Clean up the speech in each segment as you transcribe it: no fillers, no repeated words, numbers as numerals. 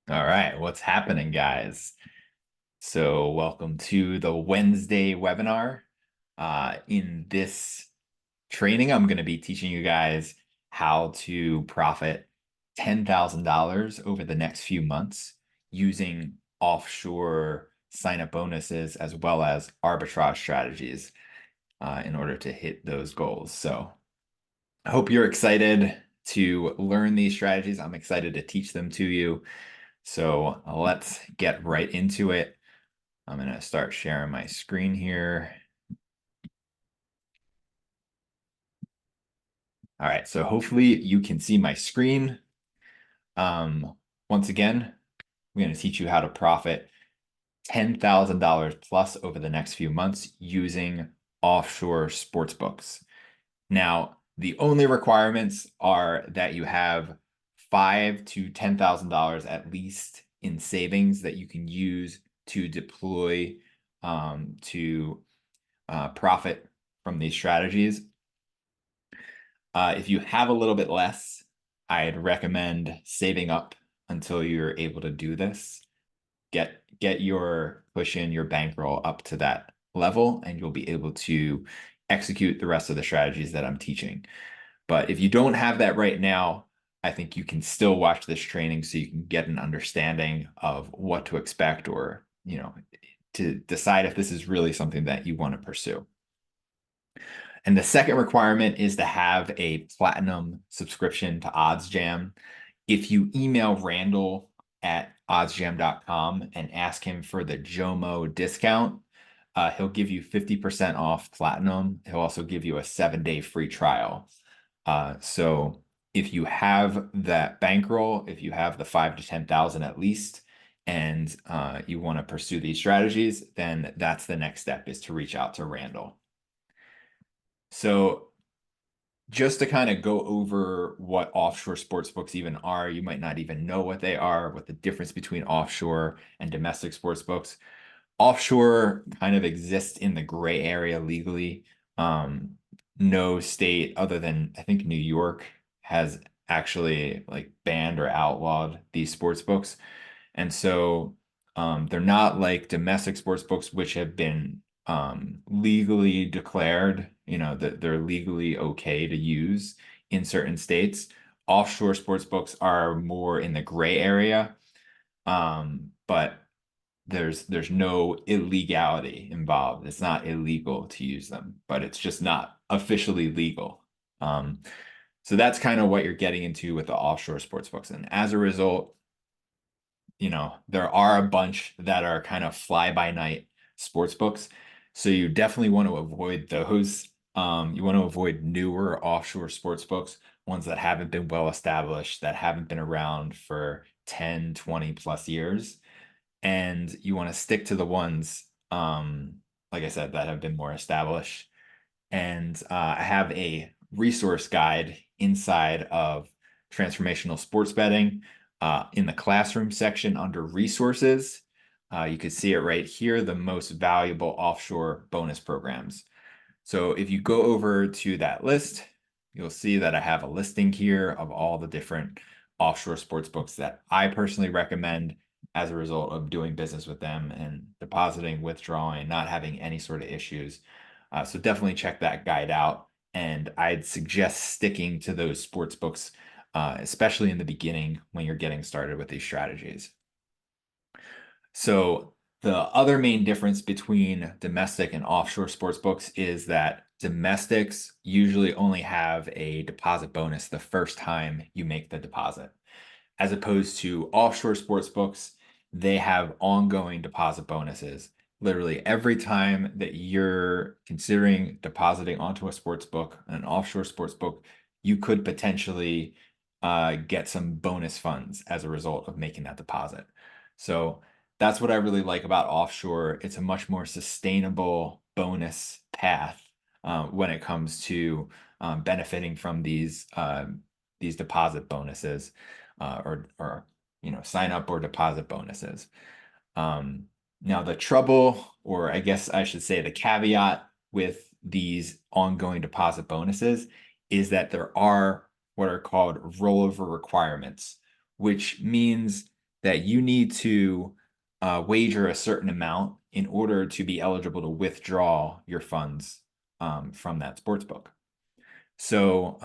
All right, what's happening, guys? So, welcome to the Wednesday webinar. In this training, I'm going to be teaching you guys how to profit $10,000 over the next few months using offshore sign-up bonuses as well as arbitrage strategies in order to hit those goals. So, I hope you're excited to learn these strategies. I'm excited to teach them to you. So let's get right into it. I'm going to start sharing my screen here. All right, so hopefully you can see my screen. Once again, I'm going to teach you how to profit $10,000 plus over the next few months using offshore sports books. Now, the only requirements are that you have $5,000 to $10,000 at least in savings that you can use to deploy to profit from these strategies. If you have a little bit less, I'd recommend saving up until you're able to do this. Get your cushion, your bankroll up to that level, and you'll be able to execute the rest of the strategies that I'm teaching. But if you don't have that right now, I think you can still watch this training so you can get an understanding of what to expect or, to decide if this is really something that you want to pursue. And the second requirement is to have a platinum subscription to Oddsjam. If you email Randall at oddsjam.com and ask him for the Jomo discount, he'll give you 50% off platinum. He'll also give you a 7-day free trial. So if you have that bankroll, if you have the 5 to 10,000 at least, and you want to pursue these strategies, then that's the next step, is to reach out to Randall. So just to kind of go over what offshore sports books even are, you might not even know what they are, what the difference between offshore and domestic sports books. Offshore kind of exists in the gray area legally. No state other than, I think, New York has actually like banned or outlawed these sports books. And so they're not like domestic sports books, which have been legally declared, that they're legally okay to use in certain states. Offshore sports books are more in the gray area, but there's no illegality involved. It's not illegal to use them, but it's just not officially legal. So that's kind of what you're getting into with the offshore sports books. And as a result, there are a bunch that are kind of fly-by-night sports books. So you definitely want to avoid those. You want to avoid newer offshore sports books, ones that haven't been well established, that haven't been around for 10, 20 plus years. And you want to stick to the ones, like I said, that have been more established. And I have a resource guide inside of transformational sports betting in the classroom section under resources. You can see it right here, the most valuable offshore bonus programs. So if you go over to that list, you'll see that I have a listing here of all the different offshore sports books that I personally recommend as a result of doing business with them and depositing, withdrawing, not having any sort of issues. So definitely check that guide out. And I'd suggest sticking to those sports books, especially in the beginning when you're getting started with these strategies. So the other main difference between domestic and offshore sports books is that domestics usually only have a deposit bonus the first time you make the deposit, as opposed to offshore sports books, they have ongoing deposit bonuses. Literally every time that you're considering depositing onto a sports book, an offshore sports book, you could potentially get some bonus funds as a result of making that deposit. So that's what I really like about offshore. It's a much more sustainable bonus path when it comes to benefiting from these deposit bonuses or sign up or deposit bonuses. Now the trouble, or I guess I should say the caveat with these ongoing deposit bonuses is that there are what are called rollover requirements, which means that you need to wager a certain amount in order to be eligible to withdraw your funds from that sports book. So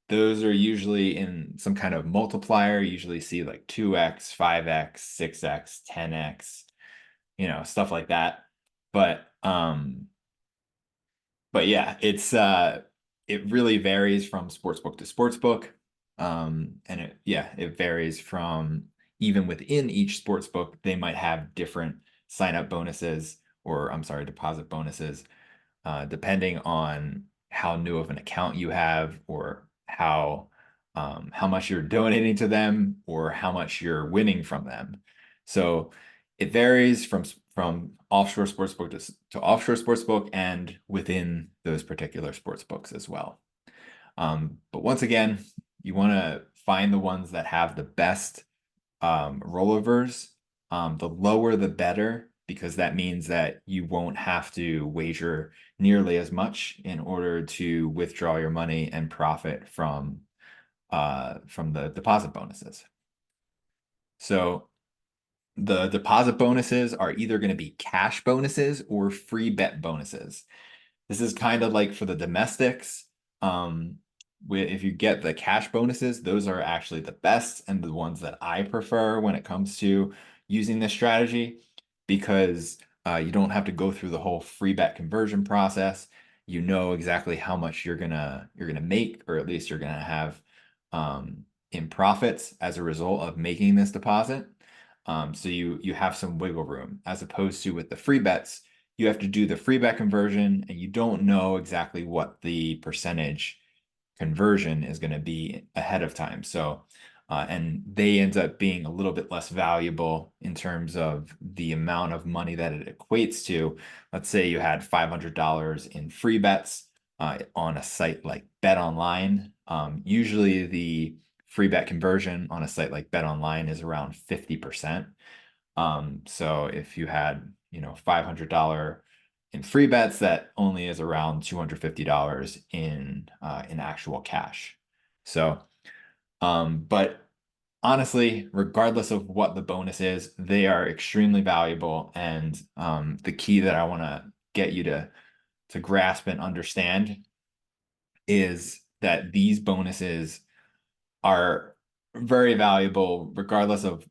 those are usually in some kind of multiplier. You usually see like 2x, 5x, 6x, 10x, stuff like that. But yeah, it really varies from sportsbook to sportsbook. And it varies from even within each sportsbook, they might have different sign up bonuses, or I'm sorry, deposit bonuses, depending on how new of an account you have, or how much you're donating to them, or how much you're winning from them. So it varies from offshore sportsbook to offshore sportsbook, and within those particular sportsbooks as well. But once again, you want to find the ones that have the best rollovers. The lower the better, because that means that you won't have to wager nearly as much in order to withdraw your money and profit from the deposit bonuses. So the deposit bonuses are either going to be cash bonuses or free bet bonuses. This is kind of like for the domestics. If you get the cash bonuses, those are actually the best and the ones that I prefer when it comes to using this strategy, because you don't have to go through the whole free bet conversion process. You know exactly how much you're gonna make, or at least you're gonna have in profits as a result of making this deposit. So you have some wiggle room, as opposed to with the free bets, you have to do the free bet conversion and you don't know exactly what the percentage conversion is going to be ahead of time. So, and they end up being a little bit less valuable in terms of the amount of money that it equates to. Let's say you had $500 in free bets on a site like Bet Online. Usually the free bet conversion on a site like Bet Online is around 50%. So if you had, $500 in free bets, that only is around $250 in actual cash. So, but honestly, regardless of what the bonus is, they are extremely valuable. And the key that I want to get you to grasp and understand is that these bonuses are very valuable regardless of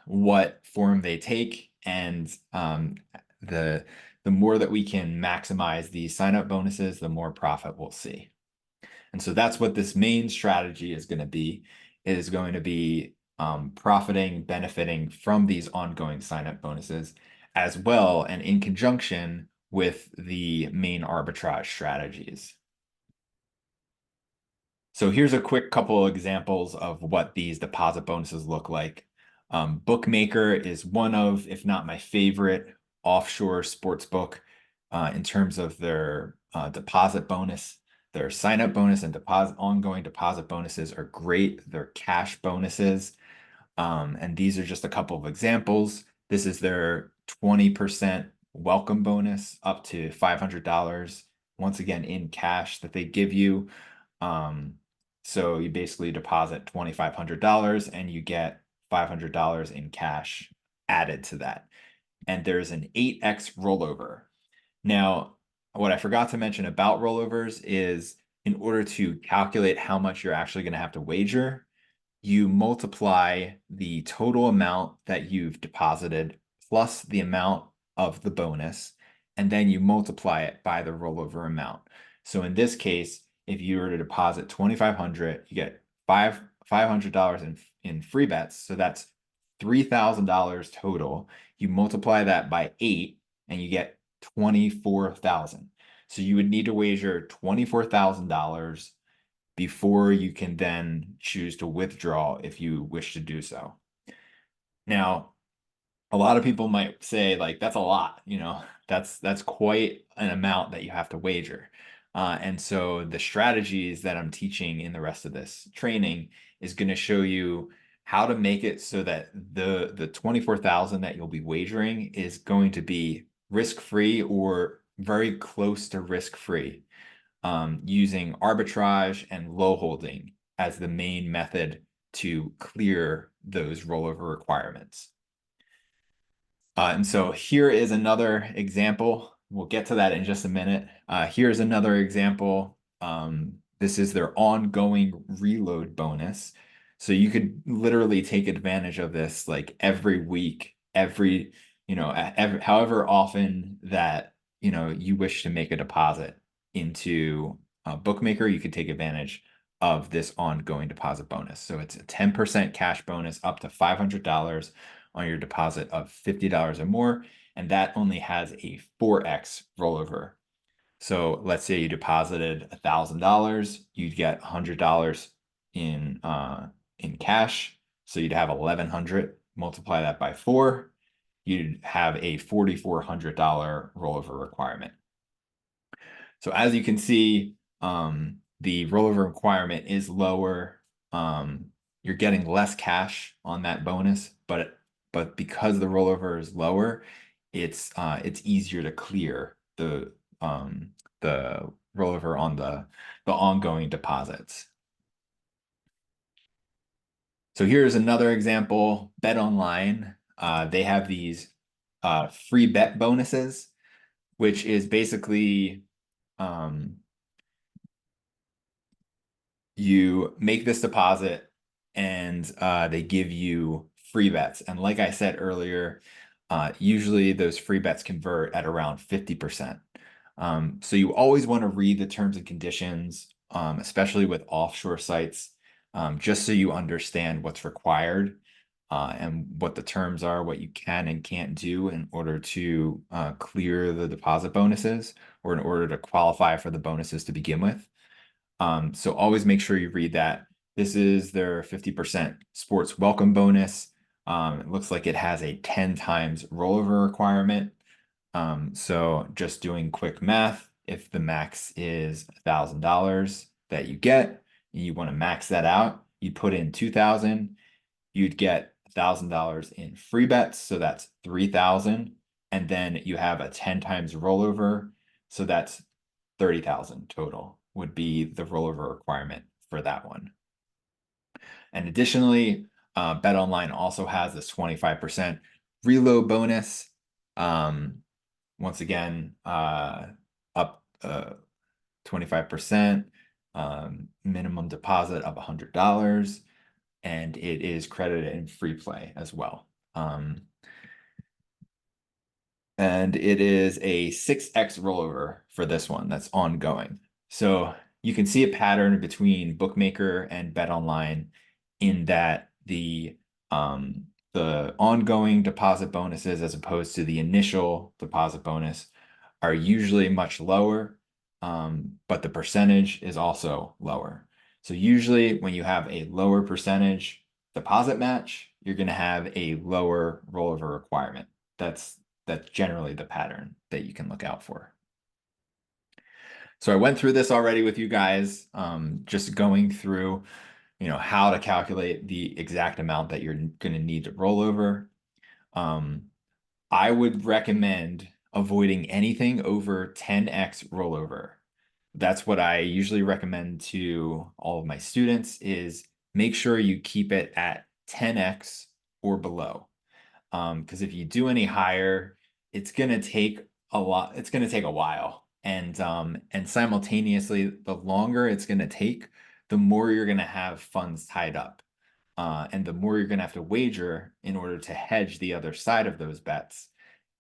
what form they take. And the more that we can maximize these sign up bonuses, the more profit we'll see. And so that's what this main strategy is going to be. It is going to be benefiting from these ongoing sign up bonuses, as well, and in conjunction with the main arbitrage strategies. So here's a quick couple examples of what these deposit bonuses look like. Bookmaker is one of, if not my favorite, offshore sportsbook in terms of their deposit bonus. Their sign-up bonus and ongoing deposit bonuses are great. They're cash bonuses. And these are just a couple of examples. This is their 20% welcome bonus up to $500, once again in cash, that they give you. So you basically deposit $2,500 and you get $500 in cash added to that. And there's an 8x rollover. Now, what I forgot to mention about rollovers is, in order to calculate how much you're actually going to have to wager, you multiply the total amount that you've deposited plus the amount of the bonus, and then you multiply it by the rollover amount. So in this case, if you were to deposit 2,500, you get $500 in free bets. So that's $3,000 total. You multiply that by 8 and you get 24,000. So you would need to wager $24,000 before you can then choose to withdraw if you wish to do so. Now, a lot of people might say, like, that's a lot, that's quite an amount that you have to wager. And so the strategies that I'm teaching in the rest of this training is going to show you how to make it so that the 24,000 that you'll be wagering is going to be risk-free or very close to risk-free, using arbitrage and low holding as the main method to clear those rollover requirements. And so here is another example. We'll get to that in just a minute. Here's another example. This is their ongoing reload bonus. So you could literally take advantage of this like every week, however often that, you wish to make a deposit into a bookmaker, you could take advantage of this ongoing deposit bonus. So it's a 10% cash bonus up to $500 on your deposit of $50 or more, and that only has a 4x rollover. So let's say you deposited $1,000, you'd get $100 in cash, so you'd have 1,100. Multiply that by 4, you'd have a $4,400 rollover requirement. So as you can see, the rollover requirement is lower. You're getting less cash on that bonus, but because the rollover is lower, it's easier to clear the rollover on the ongoing deposits. So here's another example. Bet Online. They have these free bet bonuses, which is basically you make this deposit and they give you free bets. And like I said earlier, usually those free bets convert at around 50%. So you always want to read the terms and conditions, especially with offshore sites, just so you understand what's required and what the terms are, what you can and can't do in order to clear the deposit bonuses or in order to qualify for the bonuses to begin with. So always make sure you read that. This is their 50% sports welcome bonus. It looks like it has a 10 times rollover requirement. So just doing quick math, if the max is $1,000 that you get, and you want to max that out, you put in 2,000, you'd get $1,000 in free bets, so that's 3,000, and then you have a 10 times rollover, so that's 30,000 total would be the rollover requirement for that one. And additionally, Bet Online also has this 25% reload bonus. Once again, up 25%, minimum deposit of $100, and it is credited in free play as well. And it is a 6x rollover for this one that's ongoing. So you can see a pattern between bookmaker and Bet Online in that the ongoing deposit bonuses as opposed to the initial deposit bonus are usually much lower, but the percentage is also lower. So usually when you have a lower percentage deposit match, you're going to have a lower rollover requirement. That's generally the pattern that you can look out for. So I went through this already with you guys, just going through, how to calculate the exact amount that you're going to need to roll over. I would recommend avoiding anything over 10x rollover. That's what I usually recommend to all of my students is make sure you keep it at 10x or below. Because if you do any higher, it's going to take a lot. It's going to take a while. And simultaneously, the longer it's going to take, the more you're going to have funds tied up. And the more you're going to have to wager in order to hedge the other side of those bets.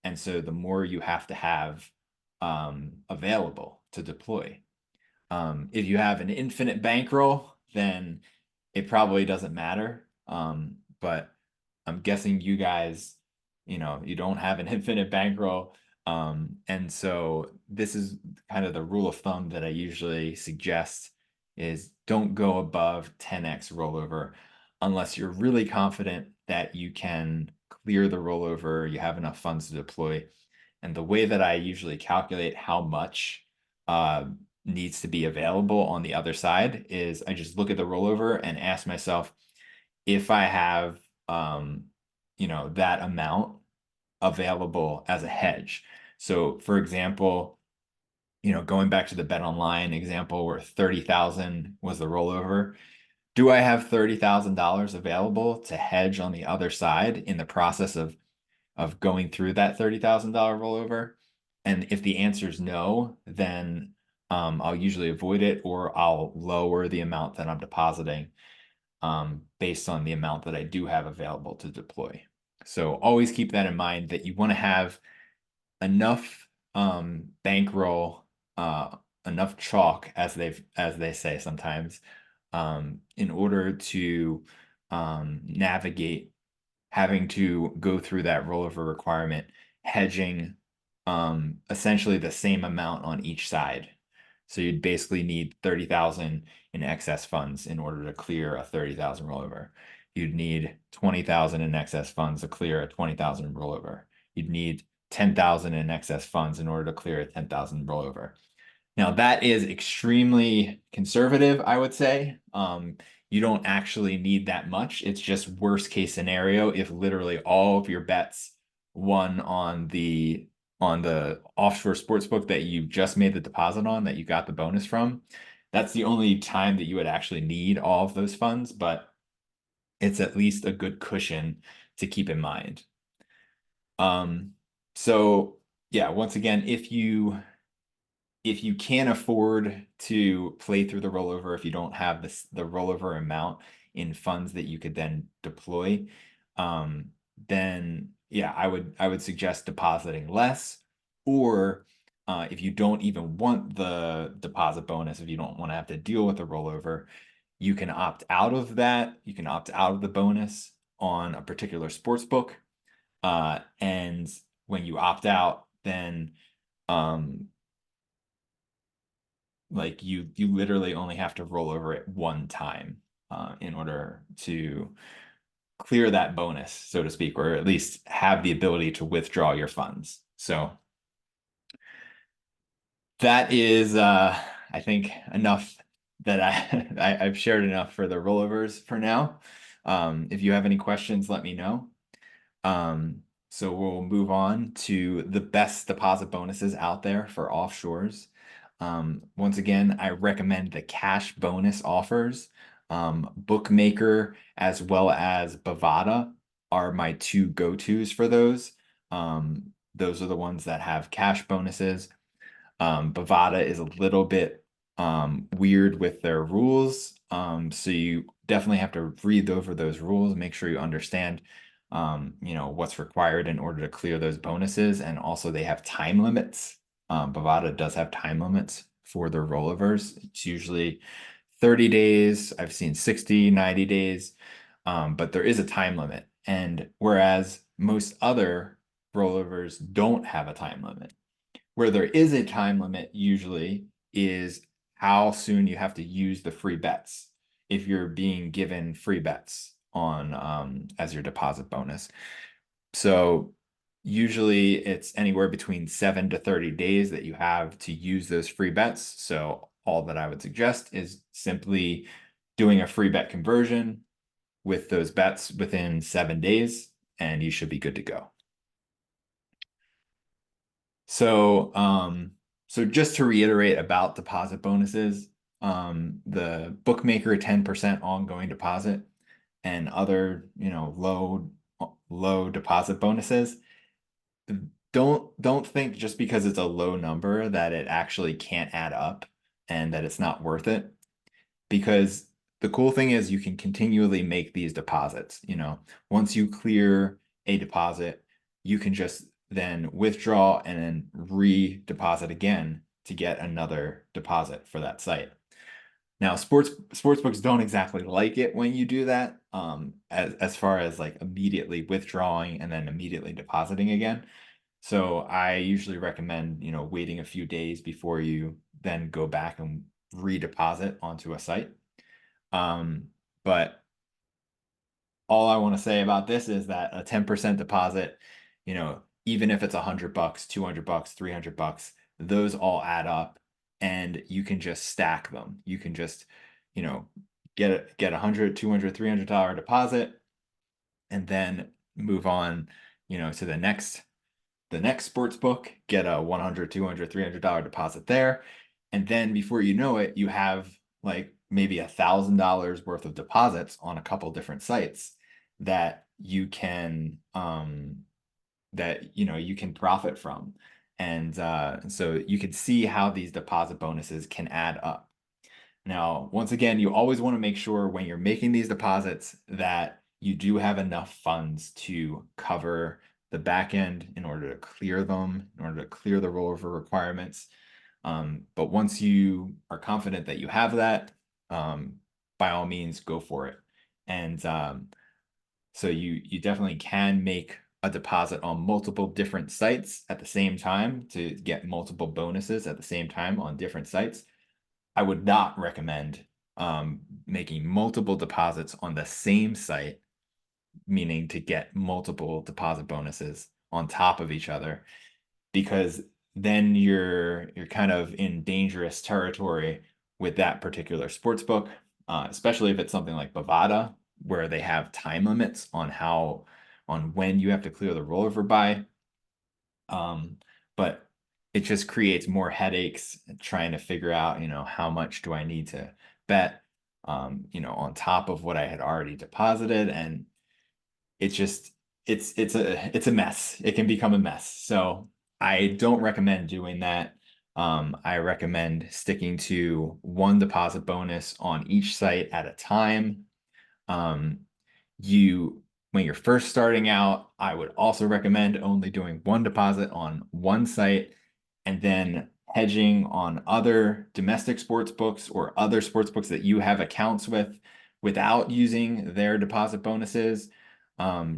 And so the more you have to have available to deploy. If you have an infinite bankroll, then it probably doesn't matter. But I'm guessing you guys, you don't have an infinite bankroll. And so this is kind of the rule of thumb that I usually suggest is don't go above 10x rollover unless you're really confident that you can clear the rollover, you have enough funds to deploy. And the way that I usually calculate how much needs to be available on the other side is I just look at the rollover and ask myself if I have that amount available as a hedge. So for example, going back to the Bet Online example where 30,000 was the rollover, Do I have $30,000 available to hedge on the other side in the process of going through that $30,000 rollover? And if the answer is no, then I'll usually avoid it, or I'll lower the amount that I'm depositing based on the amount that I do have available to deploy. So always keep that in mind, that you want to have enough bankroll, enough chalk, as they say sometimes, in order to navigate having to go through that rollover requirement, hedging essentially the same amount on each side. So you'd basically need 30,000 in excess funds in order to clear a 30,000 rollover. You'd need 20,000 in excess funds to clear a 20,000 rollover. You'd need 10,000 in excess funds in order to clear a 10,000 rollover. Now that is extremely conservative, I would say. You don't actually need that much. It's just worst case scenario if literally all of your bets won on the offshore sportsbook that you just made the deposit on, that you got the bonus from. That's the only time that you would actually need all of those funds, but it's at least a good cushion to keep in mind. So yeah, once again, if you can't afford to play through the rollover, if you don't have the rollover amount in funds that you could then deploy, then yeah, I would suggest depositing less. Or if you don't even want the deposit bonus, if you don't want to have to deal with the rollover, you can opt out of that. You can opt out of the bonus on a particular sports book. And when you opt out, then like you literally only have to roll over it one time in order to clear that bonus, so to speak, or at least have the ability to withdraw your funds. So that is I think enough that I've shared enough for the rollovers for now. If you have any questions, let me know. So we'll move on to the best deposit bonuses out there for offshores. Once again, I recommend the cash bonus offers. Bookmaker as well as Bovada are my two go-tos for those. Those are the ones that have cash bonuses. Bovada is a little bit weird with their rules. So you definitely have to read over those rules, make sure you understand what's required in order to clear those bonuses. And also they have time limits. Bovada does have time limits for their rollovers. It's usually 30 days. I've seen 60, 90 days. But there is a time limit. And whereas most other rollovers don't have a time limit. Where there is a time limit usually is how soon you have to use the free bets if you're being given free bets on as your deposit bonus. So usually it's anywhere between 7 to 30 days that you have to use those free bets. So all that I would suggest is simply doing a free bet conversion with those bets within 7 days, and you should be good to go. So just to reiterate about deposit bonuses, the bookmaker 10% ongoing deposit and other, low deposit bonuses, don't think just because it's a low number that it actually can't add up and that it's not worth it. Because the cool thing is you can continually make these deposits. Once you clear a deposit, you can just then withdraw and then re-deposit again to get another deposit for that site. Now, sportsbooks don't exactly like it when you do that, as far as like immediately withdrawing and then immediately depositing again. So I usually recommend, waiting a few days before you then go back and redeposit onto a site. But all I want to say about this is that a 10% deposit, even if it's $100, $200, $300, those all add up and you can just stack them. You can just, get a $100, $200, $300 deposit and then move on, to the next sports book, get a $100, $200, $300 deposit there. And then before you know it, you have like maybe $1,000 worth of deposits on a couple different sites that you can you can profit from. And so you can see how these deposit bonuses can add up. Now, once again, you always want to make sure when you're making these deposits that you do have enough funds to cover the back end in order to clear them, in order to clear the rollover requirements. But once you are confident that you have that, by all means, go for it. And so you definitely can make a deposit on multiple different sites at the same time to get multiple bonuses at the same time on different sites. I would not recommend making multiple deposits on the same site, meaning to get multiple deposit bonuses on top of each other, because then you're kind of in dangerous territory with that particular sports book, especially if it's something like Bovada, where they have time limits on when you have to clear the rollover by. But it just creates more headaches trying to figure out, how much do I need to bet, on top of what I had already deposited. And it's just, it's a mess. It can become a mess. So I don't recommend doing that. I recommend sticking to one deposit bonus on each site at a time. Um, you when you're first starting out, I would also recommend only doing one deposit on one site and then hedging on other domestic sports books or other sports books that you have accounts with without using their deposit bonuses,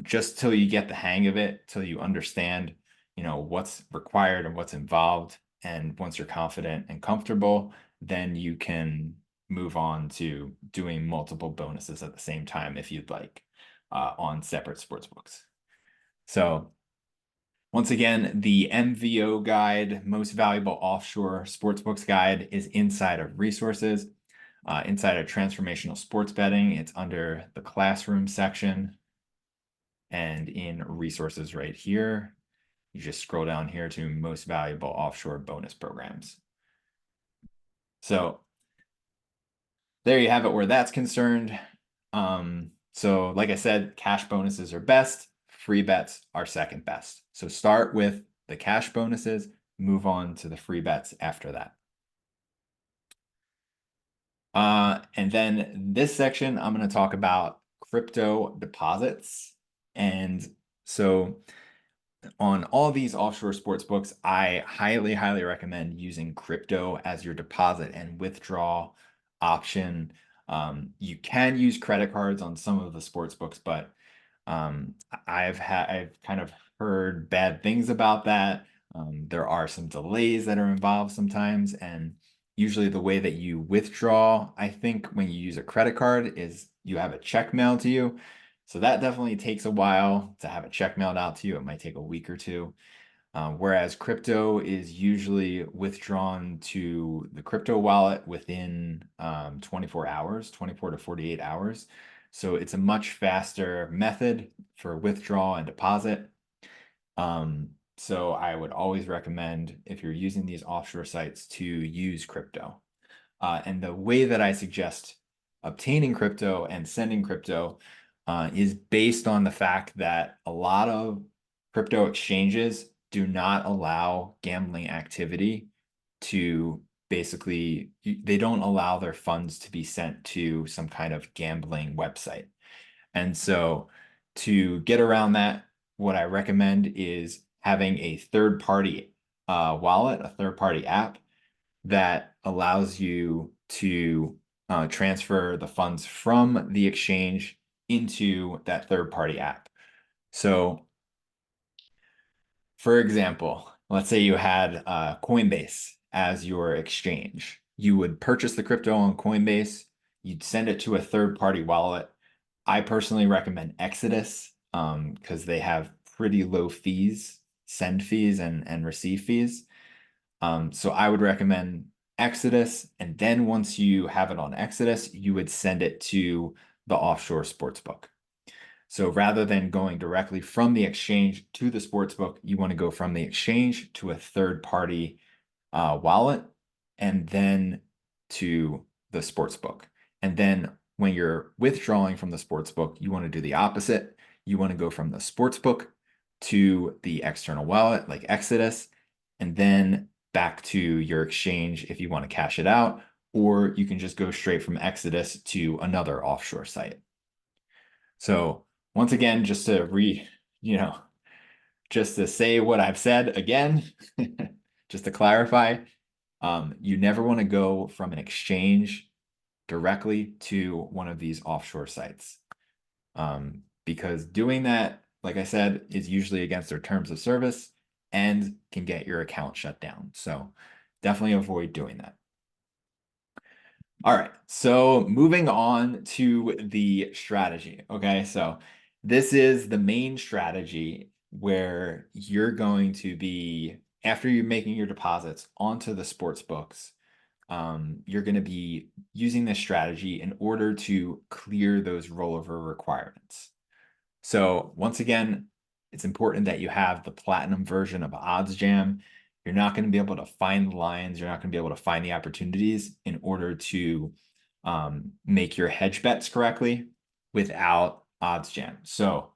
just till you get the hang of it, till you understand, what's required and what's involved. And once you're confident and comfortable, then you can move on to doing multiple bonuses at the same time if you'd like, on separate sports books. So once again, the MVO guide, most valuable offshore sportsbooks guide, is inside of resources, inside of transformational sports betting. It's under the classroom section and in resources right here. You just scroll down here to most valuable offshore bonus programs. So there you have it where that's concerned. So like I said, cash bonuses are best, free bets are second best. So start with the cash bonuses, move on to the free bets after that. And then this section, I'm going to talk about crypto deposits. And so on all these offshore sports books, I highly, highly recommend using crypto as your deposit and withdraw option. You can use credit cards on some of the sports books, but I've kind of heard bad things about that. There are some delays that are involved sometimes, and usually the way that you withdraw, I think, when you use a credit card is you have a check mailed to you. So that definitely takes a while to have a check mailed out to you. It might take a week or two. Whereas crypto is usually withdrawn to the crypto wallet within 24 hours, 24 to 48 hours. So it's a much faster method for withdrawal and deposit. So I would always recommend, if you're using these offshore sites, to use crypto. And the way that I suggest obtaining crypto and sending crypto is based on the fact that a lot of crypto exchanges do not allow gambling activity to basically, they don't allow their funds to be sent to some kind of gambling website. And so to get around that, what I recommend is having a third-party wallet, a third-party app that allows you to transfer the funds from the exchange into that third-party app. So, for example, let's say you had Coinbase as your exchange. You would purchase the crypto on Coinbase, you'd send it to a third-party wallet. I personally recommend Exodus because they have pretty low fees, send fees and receive fees. So I would recommend Exodus, and then once you have it on Exodus, you would send it to the offshore sportsbook. So rather than going directly from the exchange to the sportsbook, you want to go from the exchange to a third-party wallet and then to the sportsbook. And then when you're withdrawing from the sports book, you want to do the opposite. You want to go from the sports book to the external wallet like Exodus, and then back to your exchange if you want to cash it out, or you can just go straight from Exodus to another offshore site. So once again, just to just to say what I've said again, just to clarify, you never want to go from an exchange directly to one of these offshore sites. Because doing that, like I said, is usually against their terms of service and can get your account shut down. So definitely avoid doing that. All right, so moving on to the strategy. Okay, so this is the main strategy where you're going to be, after you're making your deposits onto the sports books, you're going to be using this strategy in order to clear those rollover requirements. So once again, it's important that you have the platinum version of Oddsjam. You're not going to be able to find the lines. You're not going to be able to find the opportunities in order to make your hedge bets correctly without Oddsjam. So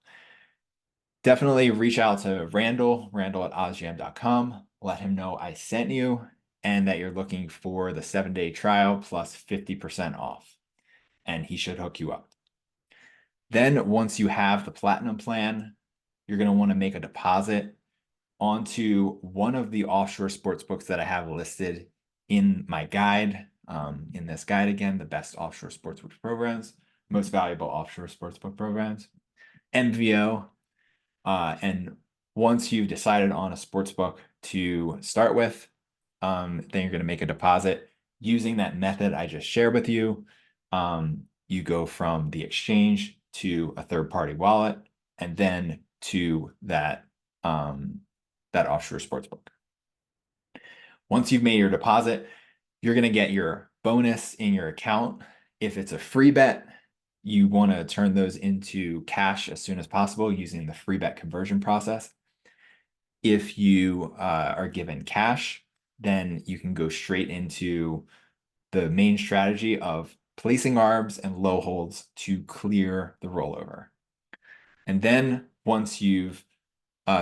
definitely reach out to Randall at oddsjam.com. Let him know I sent you and that you're looking for the 7-day trial plus 50% off, and he should hook you up. Then once you have the platinum plan, you're going to want to make a deposit onto one of the offshore sports books that I have listed in my guide. In this guide again, the best offshore sportsbook programs, most valuable offshore sportsbook programs, MVO. And once you've decided on a sportsbook to start with, then you're going to make a deposit using that method I just shared with you. You go from the exchange to a third-party wallet, and then to that offshore sportsbook. Once you've made your deposit, you're going to get your bonus in your account. If it's a free bet, you want to turn those into cash as soon as possible using the free bet conversion process. If you are given cash, then you can go straight into the main strategy of placing arbs and low holds to clear the rollover. And then once you've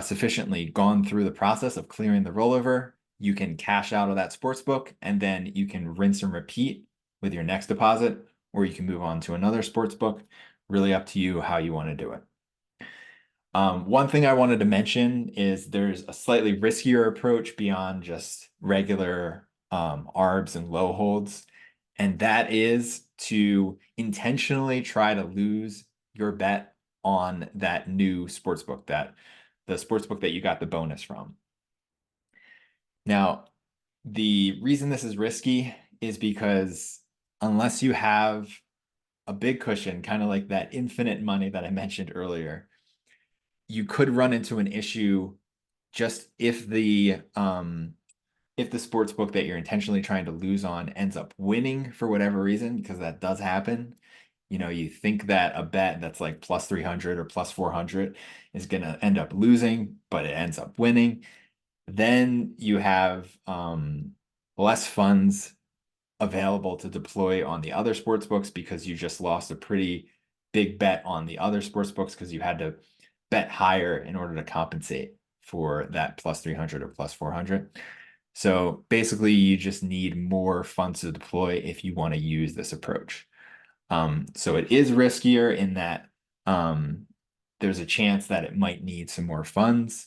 sufficiently gone through the process of clearing the rollover, you can cash out of that sports book, and then you can rinse and repeat with your next deposit, or you can move on to another sports book. Really up to you how you want to do it. One thing I wanted to mention is there's a slightly riskier approach beyond just regular arbs and low holds, and that is to intentionally try to lose your bet on that new sportsbook, the sportsbook that you got the bonus from. Now, the reason this is risky is because unless you have a big cushion, kind of like that infinite money that I mentioned earlier, you could run into an issue just if the sports book that you're intentionally trying to lose on ends up winning for whatever reason, because that does happen. You think that a bet that's like plus 300 or plus 400 is going to end up losing, but it ends up winning. Then you have less funds available to deploy on the other sports books because you just lost a pretty big bet on the other sports books because you had to bet higher in order to compensate for that plus 300 or plus 400. So basically, you just need more funds to deploy if you want to use this approach. So it is riskier in that there's a chance that it might need some more funds.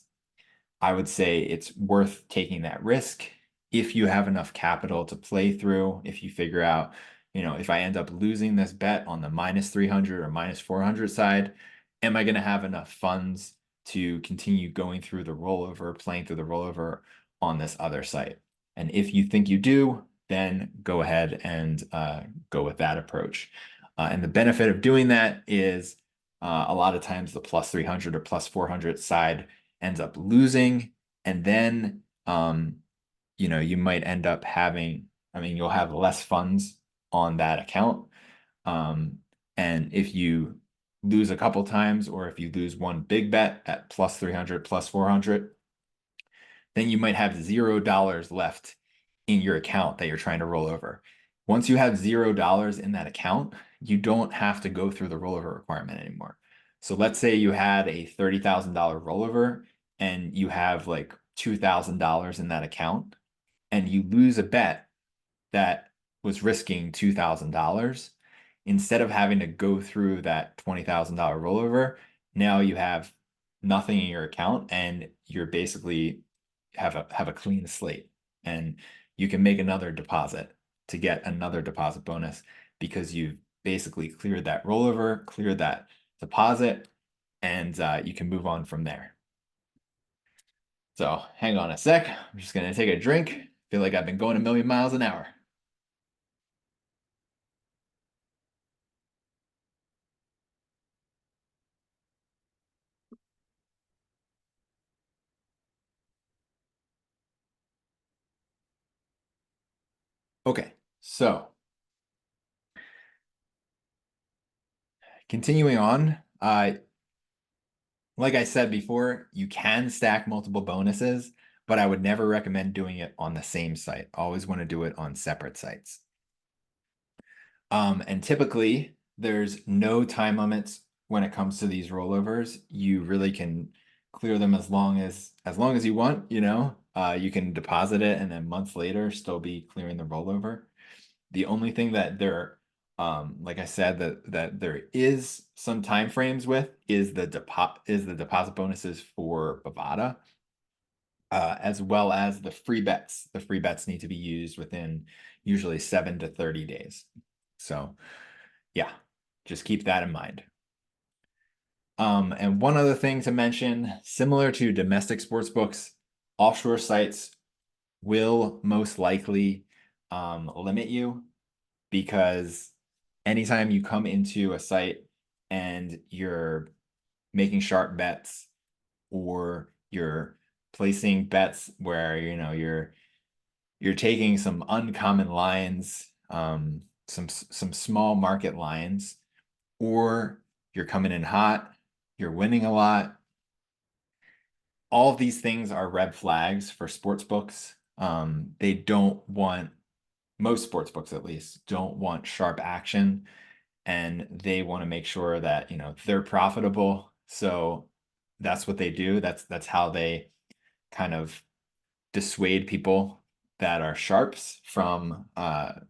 I would say it's worth taking that risk if you have enough capital to play through. If you figure out, if I end up losing this bet on the minus 300 or minus 400 side, am I going to have enough funds to continue going through the rollover, playing through the rollover on this other site? And if you think you do, then go ahead and go with that approach. And the benefit of doing that is a lot of times the plus 300 or plus 400 side ends up losing, and then you might end up having, you'll have less funds on that account. And if you lose a couple times, or if you lose one big bet at plus 300, plus 400, then you might have $0 left in your account that you're trying to roll over. Once you have $0 in that account, you don't have to go through the rollover requirement anymore. So let's say you had a $30,000 rollover and you have like $2,000 in that account and you lose a bet that was risking $2,000, instead of having to go through that $20,000 rollover, now you have nothing in your account and you're basically have a clean slate, and you can make another deposit to get another deposit bonus because you've basically cleared that rollover, cleared that deposit, and you can move on from there. So hang on a sec. I'm just gonna take a drink. Feel like I've been going a million miles an hour. Okay, so continuing on, like I said before, you can stack multiple bonuses, but I would never recommend doing it on the same site. Always want to do it on separate sites. And typically there's no time limits when it comes to these rollovers. You really can clear them as long as you want, you know. You can deposit it and then months later still be clearing the rollover. The only thing that like I said, that there is some time frames with is the deposit bonuses for Bovada, as well as the free bets. The free bets need to be used within usually 7 to 30 days. So yeah, just keep that in mind. And one other thing to mention, similar to domestic sports books, offshore sites will most likely limit you, because anytime you come into a site and you're making sharp bets, or you're placing bets where you're taking some uncommon lines, some small market lines, or you're coming in hot, you're winning a lot. All of these things are red flags for sports books. They don't want, most sports books at least, don't want sharp action, and they want to make sure that, they're profitable. So that's what they do. That's how they kind of dissuade people that are sharps from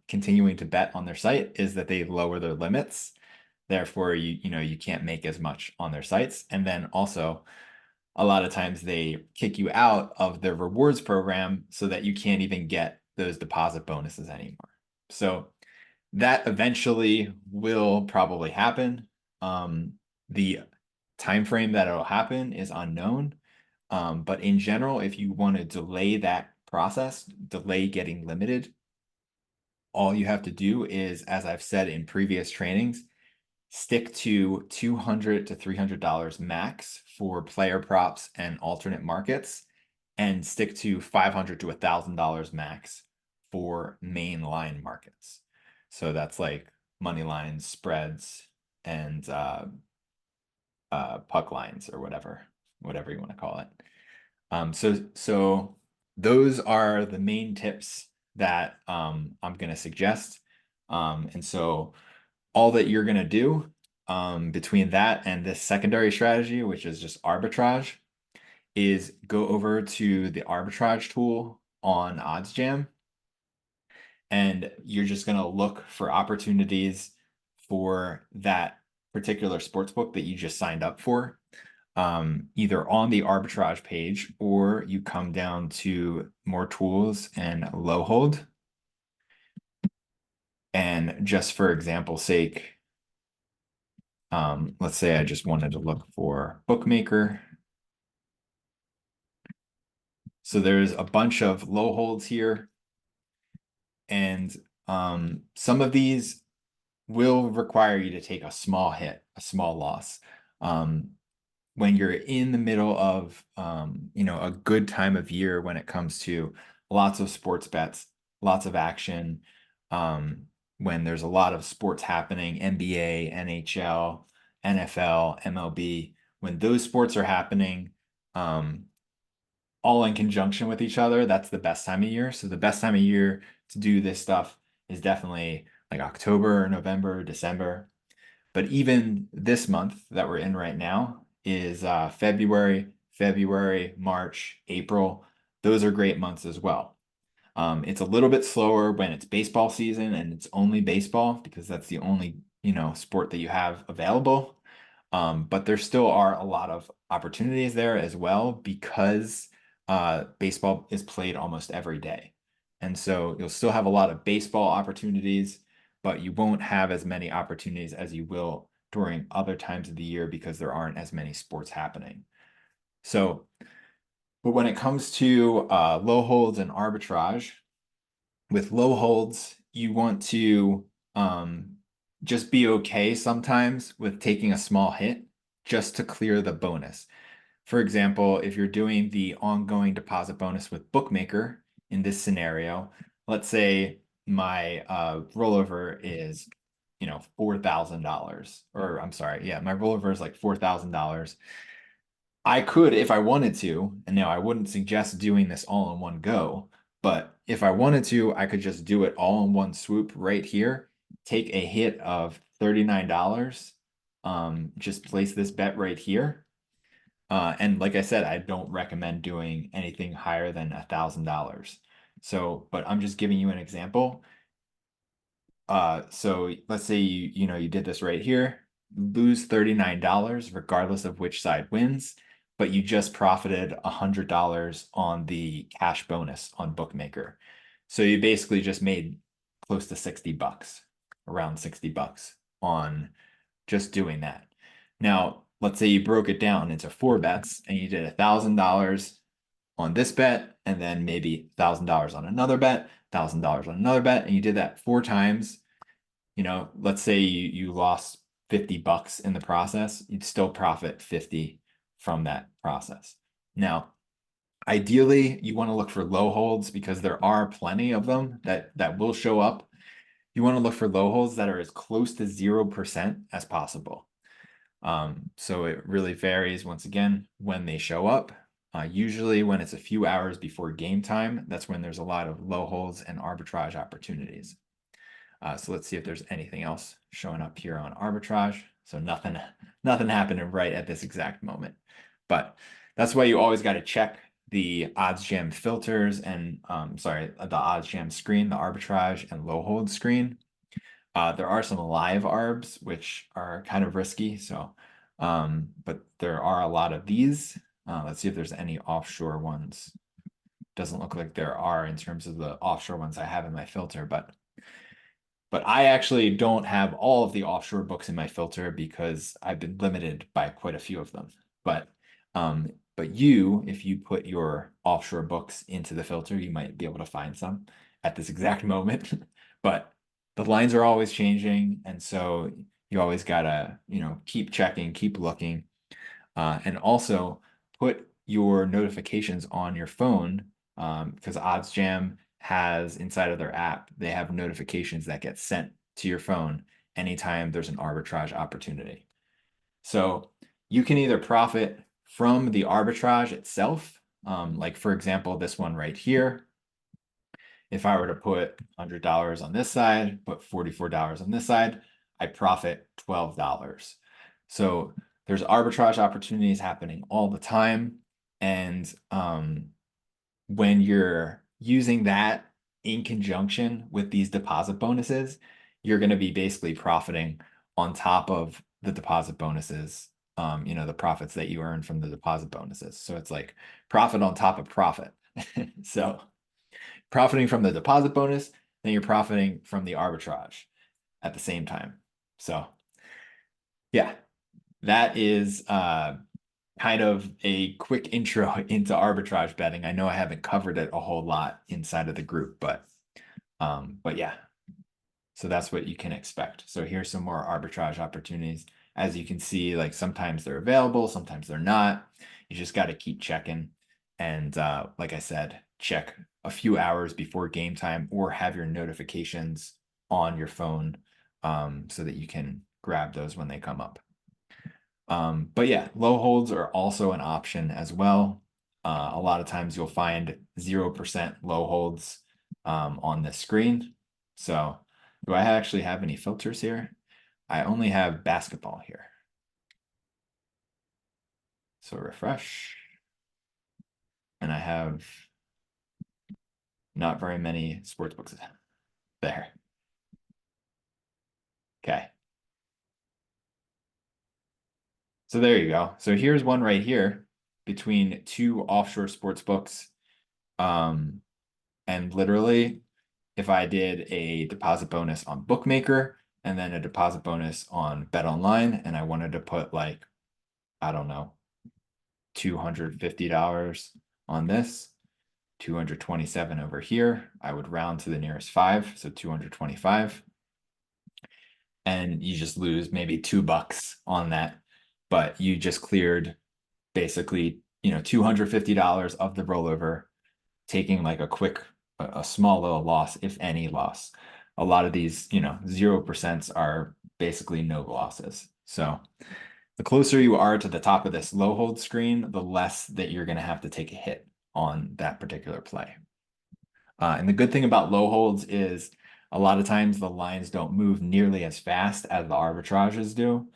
continuing to bet on their site, is that they lower their limits. Therefore, you can't make as much on their sites. And then also, a lot of times they kick you out of their rewards program so that you can't even get those deposit bonuses anymore. So that eventually will probably happen. The time frame that it'll happen is unknown. But in general, if you want to delay that process, delay getting limited, all you have to do is, as I've said in previous trainings, stick to $200 to $300 max for player props and alternate markets, and stick to $500 to $1,000 max for main line markets. So that's like money lines, spreads, and puck lines, or whatever you want to call it. So those are the main tips that I'm going to suggest. And so all that you're going to do between that and this secondary strategy, which is just arbitrage, is go over to the arbitrage tool on Oddsjam, and you're just going to look for opportunities for that particular sports book that you just signed up for, either on the arbitrage page, or you come down to more tools and low hold. And just for example's sake, let's say I just wanted to look for bookmaker. So there's a bunch of low holds here, and some of these will require you to take a small hit, a small loss. When you're in the middle of a good time of year when it comes to lots of sports bets, lots of action, when there's a lot of sports happening, NBA, NHL, NFL, MLB, when those sports are happening, all in conjunction with each other, that's the best time of year. So the best time of year to do this stuff is definitely like October, November, December. But even this month that we're in right now is February, March, April. Those are great months as well. It's a little bit slower when it's baseball season and it's only baseball because that's the only, sport that you have available. But there still are a lot of opportunities there as well because baseball is played almost every day. And so you'll still have a lot of baseball opportunities, but you won't have as many opportunities as you will during other times of the year because there aren't as many sports happening. So, but when it comes to low holds and arbitrage, with low holds, you want to just be okay sometimes with taking a small hit just to clear the bonus. For example, if you're doing the ongoing deposit bonus with Bookmaker in this scenario, let's say my rollover is, $4,000, or I'm sorry, yeah, my rollover is like $4,000. I could, if I wanted to, and now I wouldn't suggest doing this all in one go, but if I wanted to, I could just do it all in one swoop right here, take a hit of $39, just place this bet right here. And like I said, I don't recommend doing anything higher than $1,000. So, but I'm just giving you an example. So let's say you did this right here, lose $39 regardless of which side wins, but you just profited $100 on the cash bonus on Bookmaker. So you basically just made close to $60, around $60 on just doing that. Now, let's say you broke it down into 4 bets and you did $1,000 on this bet, and then maybe $1,000 on another bet, $1,000 on another bet, and you did that 4 times. Let's say you lost $50 in the process, you'd still profit 50 from that process. Now, ideally, you want to look for low holds because there are plenty of them that will show up. You want to look for low holds that are as close to 0% as possible. So it really varies once again when they show up. Usually when it's a few hours before game time, that's when there's a lot of low holds and arbitrage opportunities. So let's see if there's anything else showing up here on arbitrage. So nothing happening right at this exact moment. But that's why you always got to check the Oddsjam filters and the Oddsjam screen, the arbitrage and low hold screen. There are some live arbs, which are kind of risky. So, but there are a lot of these. Let's see if there's any offshore ones. Doesn't look like there are in terms of the offshore ones I have in my filter, but I actually don't have all of the offshore books in my filter because I've been limited by quite a few of them. But if you put your offshore books into the filter, you might be able to find some at this exact moment. But the lines are always changing, and so you always gotta, keep checking, keep looking, and also put your notifications on your phone, because Oddsjam has inside of their app, they have notifications that get sent to your phone anytime there's an arbitrage opportunity. So you can either profit from the arbitrage itself, like for example, this one right here. If I were to put $100 on this side, put $44 on this side, I profit $12. So there's arbitrage opportunities happening all the time. And when you're using that in conjunction with these deposit bonuses, you're going to be basically profiting on top of the deposit bonuses, the profits that you earn from the deposit bonuses. So it's like profit on top of profit. So profiting from the deposit bonus, then you're profiting from the arbitrage at the same time. So yeah, that is kind of a quick intro into arbitrage betting. I know I haven't covered it a whole lot inside of the group, but yeah. So that's what you can expect. So here's some more arbitrage opportunities. As you can see, like sometimes they're available, sometimes they're not. You just got to keep checking. And like I said, check a few hours before game time or have your notifications on your phone so that you can grab those when they come up. But yeah, low holds are also an option as well. A lot of times you'll find 0% low holds on this screen. So do I actually have any filters here? I only have basketball here. So refresh. And I have not very many sports books there. Okay. So there you go. So here's one right here between two offshore sports books. And literally, if I did a deposit bonus on Bookmaker and then a deposit bonus on Bet Online, and I wanted to put like, I don't know, $250 on this, 227 over here, I would round to the nearest five, so 225. And you just lose maybe $2 on that, but you just cleared basically, $250 of the rollover, taking like a small little loss, if any loss. A lot of these, 0% are basically no losses. So the closer you are to the top of this low hold screen, the less that you're going to have to take a hit on that particular play. And the good thing about low holds is a lot of times the lines don't move nearly as fast as the arbitrages do.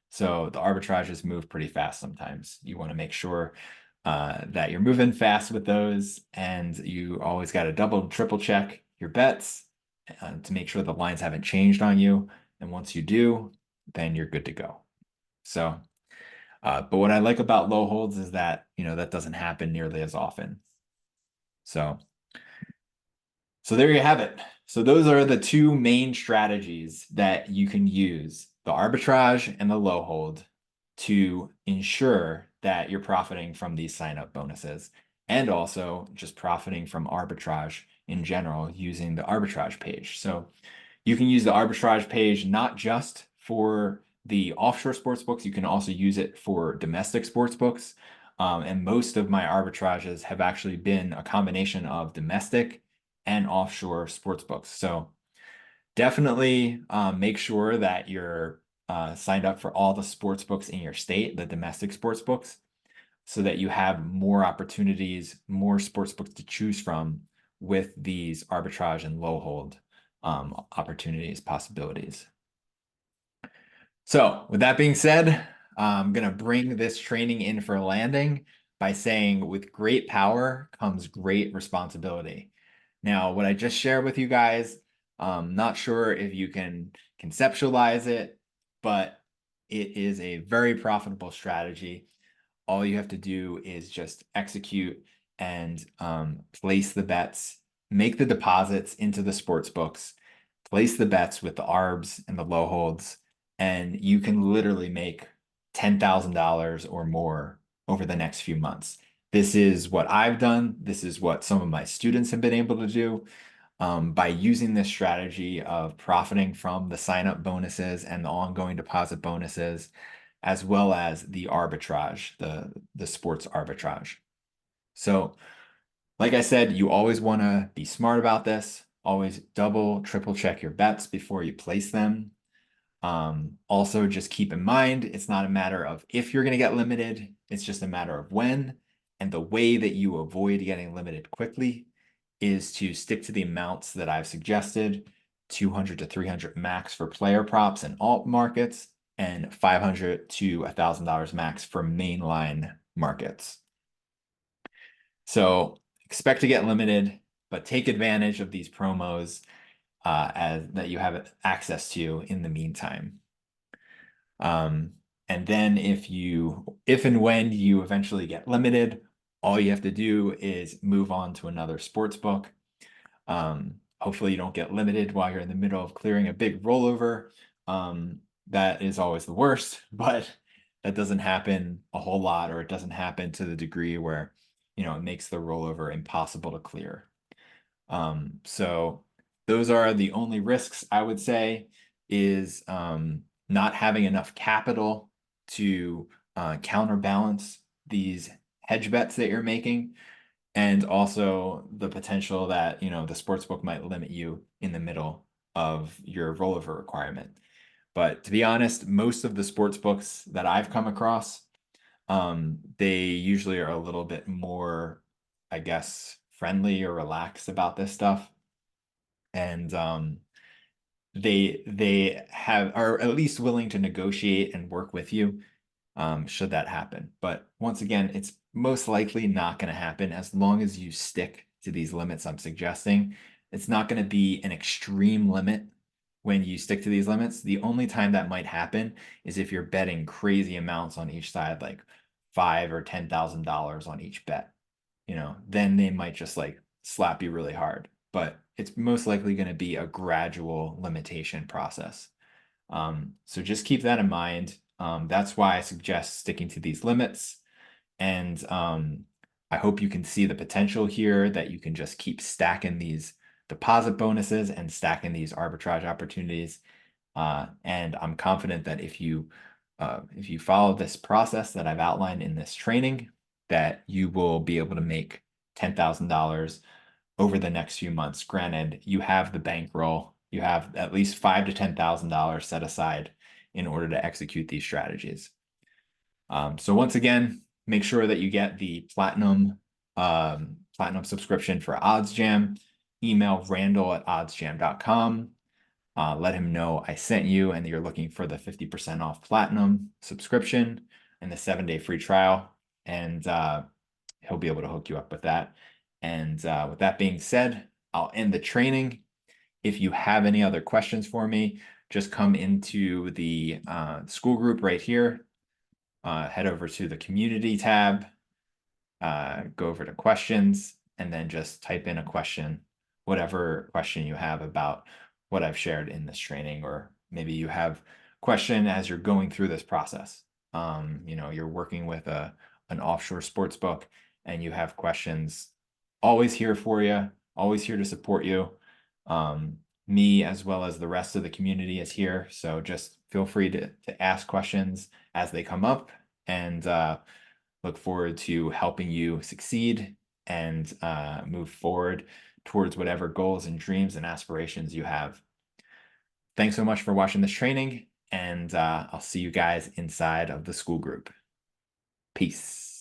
So the arbitrages move pretty fast sometimes. You want to make sure that you're moving fast with those, and you always got to double, triple check your bets to make sure the lines haven't changed on you. And once you do, then you're good to go. So, but what I like about low holds is that, that doesn't happen nearly as often. So there you have it. So those are the two main strategies that you can use, the arbitrage and the low hold, to ensure that you're profiting from these sign-up bonuses and also just profiting from arbitrage in general using the arbitrage page. So you can use the arbitrage page not just for the offshore sports books, you can also use it for domestic sports books. And most of my arbitrages have actually been a combination of domestic and offshore sports books. So definitely make sure that you're signed up for all the sports books in your state, the domestic sports books, so that you have more opportunities, more sports books to choose from with these arbitrage and low hold opportunities, possibilities. So with that being said, I'm going to bring this training in for landing by saying with great power comes great responsibility. Now, what I just shared with you guys, not sure if you can conceptualize it, but it is a very profitable strategy. All you have to do is just execute and place the bets, make the deposits into the sports books, place the bets with the arbs and the low holds, and you can literally make $10,000 or more over the next few months. This is what I've done. This is what some of my students have been able to do by using this strategy of profiting from the sign-up bonuses and the ongoing deposit bonuses, as well as the arbitrage, the sports arbitrage. So like I said, you always want to be smart about this. Always double, triple check your bets before you place them. Also, just keep in mind, it's not a matter of if you're going to get limited, it's just a matter of when. And the way that you avoid getting limited quickly is to stick to the amounts that I've suggested, 200 to 300 max for player props and alt markets, and $500 to $1,000 max for mainline markets. So expect to get limited, but take advantage of these promos as that you have access to in the meantime. And then if and when you eventually get limited, all you have to do is move on to another sports book. Hopefully you don't get limited while you're in the middle of clearing a big rollover. That is always the worst, but that doesn't happen a whole lot, or it doesn't happen to the degree where, it makes the rollover impossible to clear. So those are the only risks I would say is not having enough capital to counterbalance these hedge bets that you're making, and also the potential that the sportsbook might limit you in the middle of your rollover requirement. But to be honest, most of the sports books that I've come across, they usually are a little bit more, I guess, friendly or relaxed about this stuff. And they are at least willing to negotiate and work with you, should that happen. But once again, it's most likely not going to happen as long as you stick to these limits I'm suggesting. It's not going to be an extreme limit when you stick to these limits. The only time that might happen is if you're betting crazy amounts on each side, like $5,000 or $10,000 on each bet. Then they might just like slap you really hard. But it's most likely going to be a gradual limitation process. So just keep that in mind. That's why I suggest sticking to these limits. And I hope you can see the potential here that you can just keep stacking these deposit bonuses and stacking these arbitrage opportunities. And I'm confident that if you follow this process that I've outlined in this training, that you will be able to make $10,000 over the next few months. Granted, you have the bankroll, you have at least $5,000 to $10,000 set aside in order to execute these strategies. So once again, make sure that you get the platinum subscription for Oddsjam. Email Randall@oddsjam.com. Let him know I sent you and you're looking for the 50% off platinum subscription and the 7-day free trial. And he'll be able to hook you up with that. And with that being said, I'll end the training. If you have any other questions for me, just come into the school group right here. Head over to the community tab, go over to questions, and then just type in a question, whatever question you have about what I've shared in this training, or maybe you have question as you're going through this process. You're working with an offshore sports book and you have questions, always here for you, always here to support you. Me as well as the rest of the community is here. So just feel free to ask questions as they come up, and look forward to helping you succeed and move forward towards whatever goals and dreams and aspirations you have. Thanks so much for watching this training, and I'll see you guys inside of the school group. Peace.